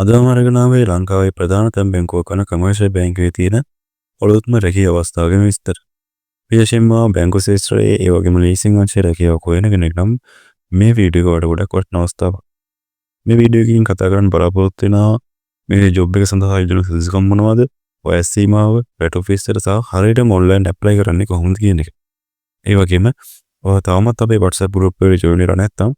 අදම අරගෙනාවේ ලංකාවේ ප්‍රධානතම බැංකුවක් වන කමර්ෂල් බැංකුවේ තියෙන ඔලොත්ම රැකිය අවස්ථාව ගැන විස්තර. විශේෂයෙන්ම බැංකු ශාස්ත්‍රයේ ඒ වගේම ලීසින් අංශයේ රැකියාවක් හොයන කෙනෙක් නම් මේ වීඩියෝ එක ගොඩක් වටින අවස්ථාවක්. මේ වීඩියෝ එකකින් කතා කරන්න බලාපොරොත්තු වෙනවා මේ ජොබ් එක සඳහා ඉල්ලුණු සුදුසුකම් මොනවද? වයස් සීමාව, රෙට් ඔෆිස් එකට සහ හරියටම ඔන්ලයින් ඇප්ලයි කරන්නේ කොහොමද කියන එක. ඒ වගේම ඔයා තාමත් අපේ WhatsApp group එකට join වෙලා නැත්නම්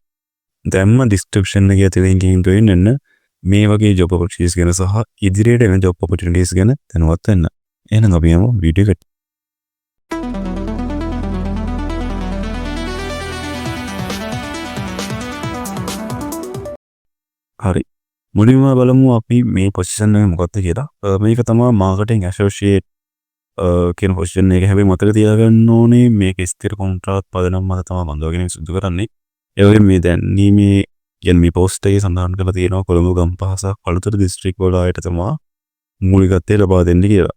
දැන්ම description එකේ තියෙන link එකෙන් join වෙන්න. මේ වගේ job opportunities ගැන සහ ඉදිරියට එන job opportunities ගැන දැනුවත් වෙන්න. එහෙනම් අපි යමු වීඩියෝ එකට. හරි. මුලින්ම බලමු අපි මේ position එක මොකක්ද කියලා. මේක තමයි marketing associate කියන position එක. හැබැයි මතක තියාගන්න ඕනේ මේක ස්ථිර කොන්ත්‍රාත් පදනම් මත තමයි බඳවාගෙන සිදු කරන්නේ. ඒ වගේම මේ දැන් මේ කියන්නේ මේ post එකේ සඳහන් කරලා තියෙනවා කොළඹ ගම්පහ සහ කළුතර දිස්ත්‍රික් වල ආයත තමයි මූලිකත්වය ලබා දෙන්න කියලා.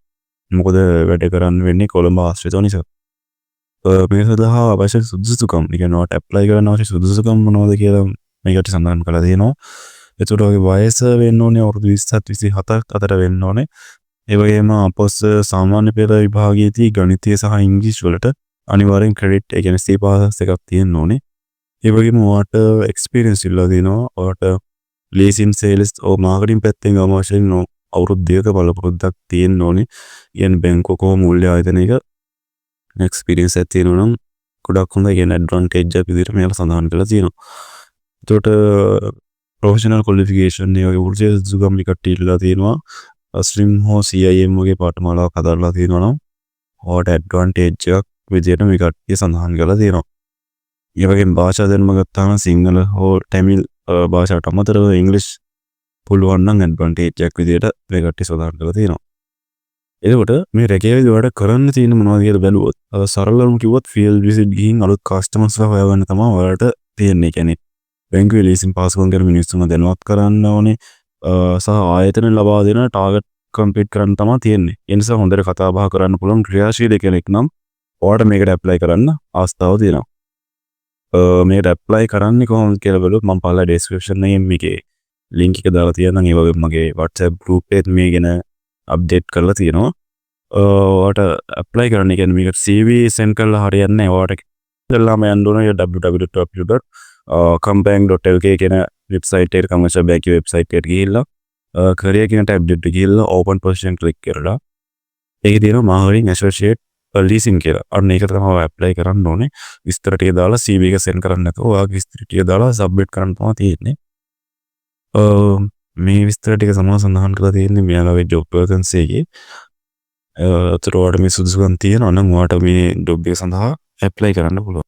මොකද වැඩ කරන්න වෙන්නේ කොළඹ ආශ්‍රිතව නිසා. මේ සඳහා අවශ්‍ය සුදුසුකම්, ඒ කියන්නේ ඔයාලට apply කරන්න අවශ්‍ය සුදුසුකම් මොනවද කියලා මේකට සඳහන් කරලා තියෙනවා. එතකොට ඔයගේ වයස වෙන්න ඕනේ අවුරුදු 27 27ක් අතර වෙන්න ඕනේ. ඒ වගේම අපොස් සාමාන්‍ය පෙළ විභාගයේදී ගණිතය සහ ඉංග්‍රීසි වලට අනිවාර්යෙන් ක්‍රෙඩිට්, ඒ කියන්නේ C පාස් එකක් තියෙන්න ඕනේ. ඒ වගේම ඔයාට එක්ස්පීරියන්ස් ඉල්ලලා දෙනවා. ඔයාට ලීසින් සේල්ස් ඕ මාකටිං පැත්තෙන් අවශ්‍යම අවුරුදු 2ක බලපොරොත්තුක් තියෙන්න ඕනේ. කියන්නේ බැංකුවක මූල්‍ය ආයතනයක එක්ස්පීරියන්ස් එකක් තියෙනවා නම් ගොඩක් හොඳයි. කියන ඇඩ්වාන්ටේජ් එක විදිහට මේක සඳහන් කරලා තියෙනවා. එතකොට ප්‍රොෆෙෂනල් ක්වොලිෆිකේෂන් ඒ වගේ වෘත්තීය සුදුසුකම් ටිකක් ඉල්ලලා තියෙනවා. ස්ට්‍රීම් හෝ CIM වගේ පාඨමාලාවක් හදාලා තියෙනවා නම් ඔයාට ඇඩ්වාන්ටේජ් එකක් විදිහට මේ කට්ටිය සඳහන් කරලා තියෙනවා. ඒ වගේම භාෂා දැනුම ගත්තාම සිංහල හෝ තමිල් භාෂාවට අමතරව ඉංග්‍රීසි පුළුවන් නම් ඇඩ්වාන්ටේජ් එකක් විදිහට මේ කට්ටිය සඳහන් කරලා තියෙනවා. එතකොට මේ රැකියාවේදී ඔයාලට කරන්න තියෙන මොනවද කියලා බැලුවොත් සරලවම කිව්වොත් ෆීල්ඩ් විසිට් ගිහින් අලුත් කස්ටමර්ස්ලා හොයාගන්න තමයි ඔයාලට තියෙන්නේ. කියන්නේ බැංකුවේ ලීසින් පාස්කම් කරන මිනිස්සුන්ව දැනුවත් කරන්න ඕනේ. සහ ආයතන ලබා දෙන ටාගට් කම්ප්ලීට් කරන්න තමයි තියෙන්නේ. ඒ නිසා හොඳට කතා බහ කරන්න පුළුවන් ක්‍රියාශීලී කෙනෙක් නම් ඔයාලට මේකට ඇප්ලයි කරන්න අවස්ථාව තියෙනවා. මේකට ඇප්ලයි කරන්නේ කොහොමද කියලා බලුවොත් මම පල්ලා ඩෙස්ක්‍රිප්ෂන් එකේ මේකේ link එක දාලා තියෙනවා. ඒ වගේම මගේ WhatsApp group එකේ මේ ගැන අප්ඩේට් කරලා තියෙනවා. ඔයාලට ඇප්ලයි කරන්න කියන්නේ මේකට CV send කරලා හරියන්නේ නැහැ. ඔයාලට ඉස්සෙල්ලාම යන්න ඕනේ www.combank.lk කියන වෙබ්සයිට් එකට, කමර්ෂල් බැංකුවේ වෙබ්සයිට් එකට ගිහිල්ලා career කියන ටැබ් එකට ගිහිල්ලා open position click කරලා ඒකේ තියෙනවා marketing associate ලීසින් කියලා. අන්න ඒක තමයි ඇප්ලයි කරන්න ඕනේ. විස්තර ටික දාලා CV එක send කරන්න නැතුව ඔයාගේ විස්තර ටික දාලා submit කරන්න තමයි තියෙන්නේ. මේ විස්තර ටික සඳහන් කරලා තියෙන්නේ මෙයාගේ job vacancy එකේ. අතට ඔයාලට මේ සුදුසුකම් තියෙනවා නම් ඔයාලට මේ job එක සඳහා ඇප්ලයි කරන්න පුළුවන්.